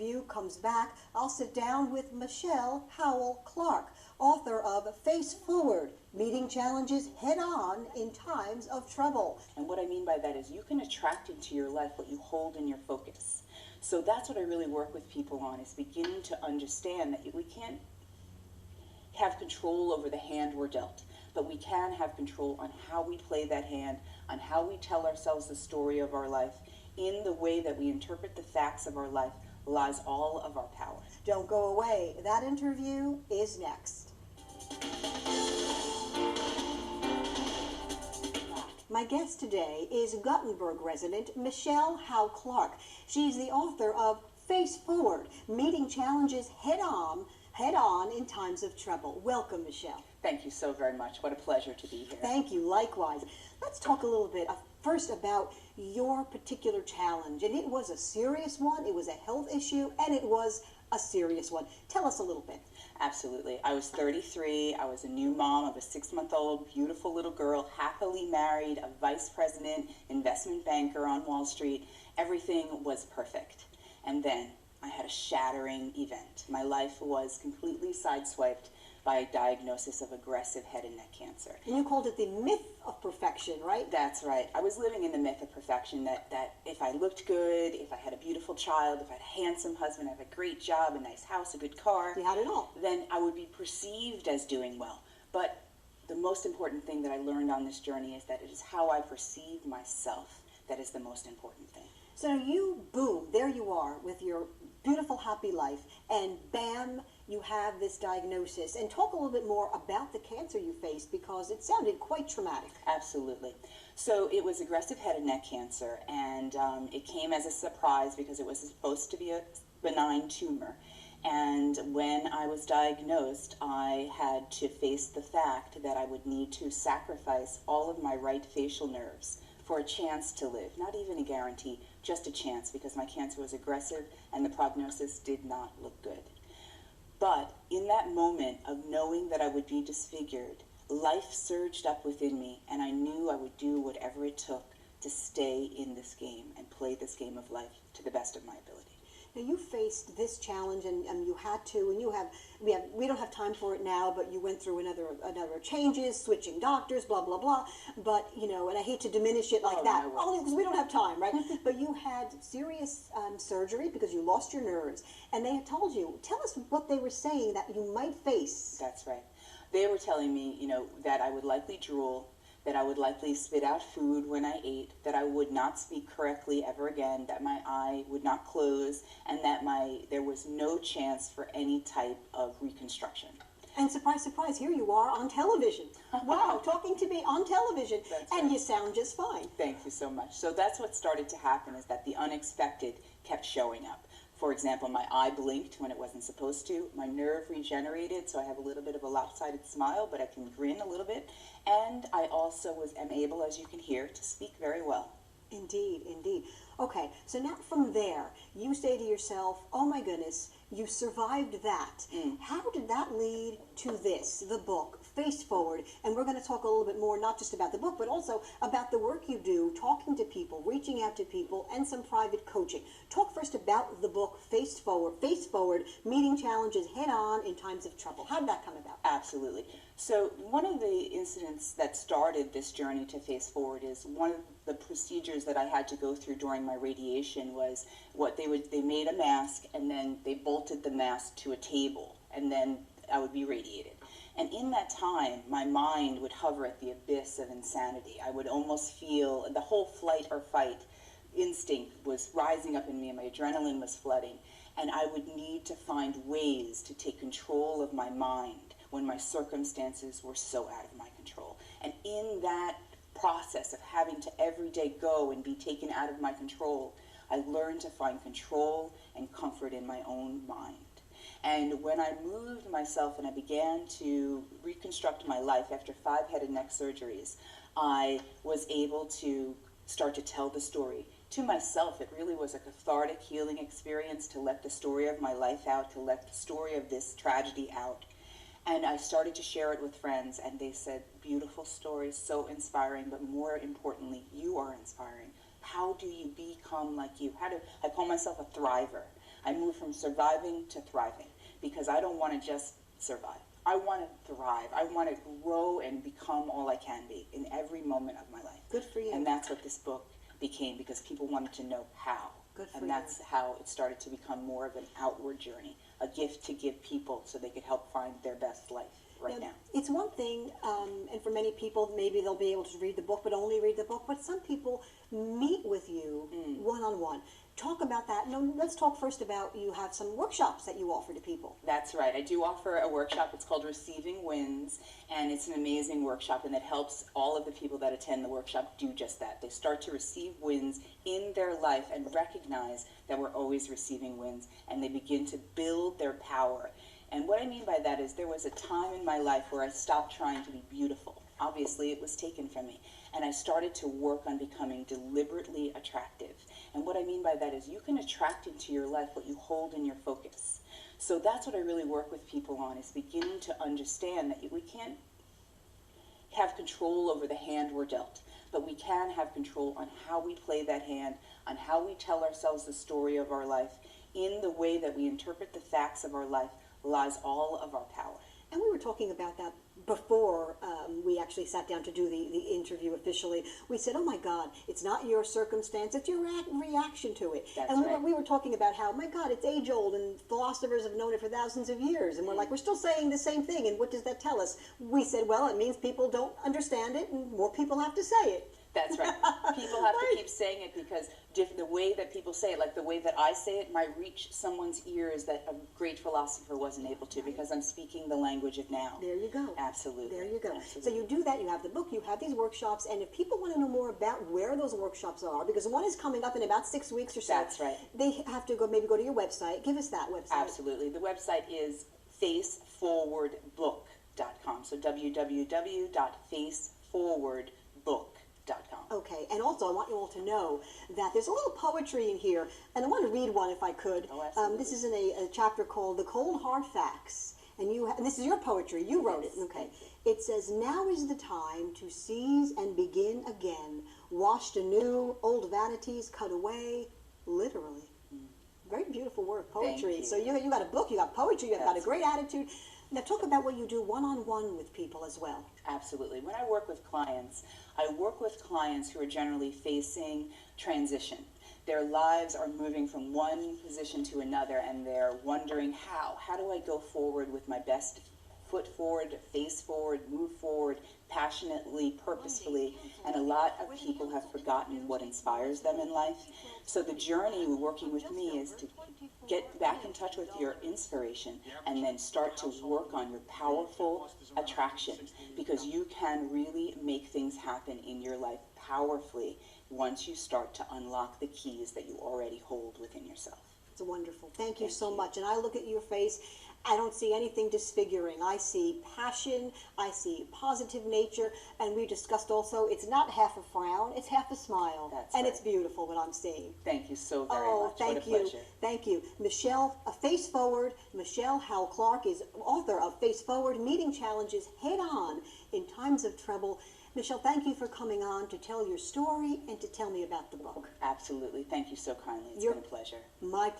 interview comes back, I'll sit down with Michelle Howell-Clark, author of Face Forward, Meeting Challenges Head On in Times of Trouble. And what I mean by that is you can attract into your life what you hold in your focus. So that's what I really work with people on, is beginning to understand that we can't have control over the hand we're dealt, but we can have control on how we play that hand, on how we tell ourselves the story of our life. In the way that we interpret the facts of our life lies all of our power. Don't go away. That interview is next. My guest today is Gothenburg resident Michelle Howell-Clark. She's the author of Face Forward, Meeting Challenges Head On in Times of Trouble. Welcome, Michelle. Thank you so very much. What a pleasure to be here. Thank you, likewise. Let's talk a little bit first about your particular challenge. And it was a serious one, it was a health issue, and it was a serious one. Tell us a little bit. Absolutely. I was 33. I was a new mom of a 6-month-old, beautiful little girl, happily married, a vice president, investment banker on Wall Street. Everything was perfect. And then I had a shattering event. My life was completely sideswiped by a diagnosis of aggressive head and neck cancer. And you called it the myth of perfection, right? That's right. I was living in the myth of perfection, that if I looked good, if I had a beautiful child, if I had a handsome husband, I had a great job, a nice house, a good car, you had it all, then I would be perceived as doing well. But the most important thing that I learned on this journey is that it is how I perceive myself that is the most important thing. So you, boom, there you are with your beautiful, happy life, and bam, you have this diagnosis. And talk a little bit more about the cancer you faced, because it sounded quite traumatic. Absolutely. So it was aggressive head and neck cancer, and it came as a surprise because it was supposed to be a benign tumor. And when I was diagnosed, I had to face the fact that I would need to sacrifice all of my right facial nerves for a chance to live. Not even a guarantee, just a chance, because my cancer was aggressive and the prognosis did not look good. But in that moment of knowing that I would be disfigured, life surged up within me, and I knew I would do whatever it took to stay in this game and play this game of life to the best of my ability. Now you faced this challenge, and you had to, and we don't have time for it now, but you went through another changes, switching doctors, blah blah blah. But and I hate to diminish it like that, only because we don't have time, right? But you had serious surgery because you lost your nerves, and they had told you. Tell us what they were saying that you might face. That's right. They were telling me, that I would likely drool, that I would likely spit out food when I ate, that I would not speak correctly ever again, that my eye would not close, and that there was no chance for any type of reconstruction. And surprise, surprise, here you are on television. Wow, talking to me on television, and right. You sound just fine. Thank you so much. So that's what started to happen, is that the unexpected kept showing up. For example, my eye blinked when it wasn't supposed to. My nerve regenerated, so I have a little bit of a lopsided smile, but I can grin a little bit. And I also am able, as you can hear, to speak very well. Indeed, indeed. Okay, so now from there, you say to yourself, oh my goodness, you survived that. How did that lead to this, the book, Face Forward? And we're going to talk a little bit more, not just about the book, but also about the work you do, talking to people, reaching out to people, and some private coaching. Talk first about the book, Face Forward, Meeting Challenges Head On in Times of Trouble. How did that come about? Absolutely. So one of the incidents that started this journey to Face Forward is one of the procedures that I had to go through during my radiation was they made a mask, and then they bolted the mask to a table, and then I would be radiated. And in that time, my mind would hover at the abyss of insanity. I would almost feel the whole flight or fight instinct was rising up in me, and my adrenaline was flooding, and I would need to find ways to take control of my mind when my circumstances were so out of my control. And in that process of having to every day go and be taken out of my control, I learned to find control and comfort in my own mind. And when I moved myself and I began to reconstruct my life after 5 head and neck surgeries, I was able to start to tell the story. To myself, it really was a cathartic, healing experience to let the story of my life out, to let the story of this tragedy out. And I started to share it with friends, and they said, beautiful story, so inspiring, but more importantly, you are inspiring. How do you become like you? I call myself a thriver. I moved from surviving to thriving, because I don't want to just survive. I want to thrive. I want to grow and become all I can be in every moment of my life. Good for you. And that's what this book became, because people wanted to know how. Good for and you. that's how it started to become more of an outward journey, a gift to give people so they could help find their best life right now. It's one thing, and for many people, maybe they'll be able to read the book, but only read the book. But some people meet with you one-on-one. Talk about that. No, let's talk first about, you have some workshops that you offer to people. That's right. I do offer a workshop. It's called Receiving Wins, and it's an amazing workshop, and it helps all of the people that attend the workshop do just that. They start to receive wins in their life and recognize that we're always receiving wins, and they begin to build their power. And what I mean by that is, there was a time in my life where I stopped trying to be beautiful. Obviously, it was taken from me. And I started to work on becoming deliberately attractive. And what I mean by that is, you can attract into your life what you hold in your focus. So that's what I really work with people on, is beginning to understand that we can't have control over the hand we're dealt, but we can have control on how we play that hand, on how we tell ourselves the story of our life. In the way that we interpret the facts of our life lies all of our power. And we were talking about that before we actually sat down to do the interview officially. We said, oh my God, it's not your circumstance, it's your reaction to it. That's and right. we were talking about how, my God, it's age old, and philosophers have known it for thousands of years. And we're like, we're still saying the same thing, and what does that tell us? We said, well, it means people don't understand it, and more people have to say it. That's right. People have to keep saying it, because the way that people say it, like the way that I say it, might reach someone's ears that a great philosopher wasn't able to, because I'm speaking the language of now. There you go. Absolutely. There you go. Absolutely. So you do that, you have the book, you have these workshops, and if people want to know more about where those workshops are, because one is coming up in about 6 weeks or so. That's right. They have to maybe go to your website. Give us that website. Absolutely. The website is faceforwardbook.com. So www.faceforwardbook.com. Okay, and also I want you all to know that there's a little poetry in here, and I want to read one if I could. Oh, absolutely. This is in a chapter called The Cold Hard Facts, and and this is your poetry, you wrote it, okay. It says, now is the time to seize and begin again, washed anew, old vanities cut away, literally. Very beautiful word, poetry. Thank you. So you got a book, you got poetry, you've got a That's great attitude. Now talk about what you do one-on-one with people as well. Absolutely. When I work with clients, I work with clients who are generally facing transition. Their lives are moving from one position to another, and they're wondering how do I go forward with my best foot forward, face forward, move forward, passionately, purposefully, and a lot of people have forgotten what inspires them in life. So the journey working with me is to get back in touch with your inspiration, and then start to work on your powerful attraction, because you can really make things happen in your life powerfully once you start to unlock the keys that you already hold within yourself. It's wonderful. Thank you so much. And I look at your face, I don't see anything disfiguring. I see passion, I see positive nature, and we discussed also, it's not half a frown, it's half a smile. That's and right. it's beautiful what I'm seeing. Thank you so very much. Thank what a you. pleasure. Thank you. Michelle, Face Forward, Michelle Howell Clark is author of Face Forward, Meeting Challenges Head On in Times of Trouble. Michelle, thank you for coming on to tell your story and to tell me about the book. Absolutely. Thank you so kindly. It's been a pleasure. My pleasure.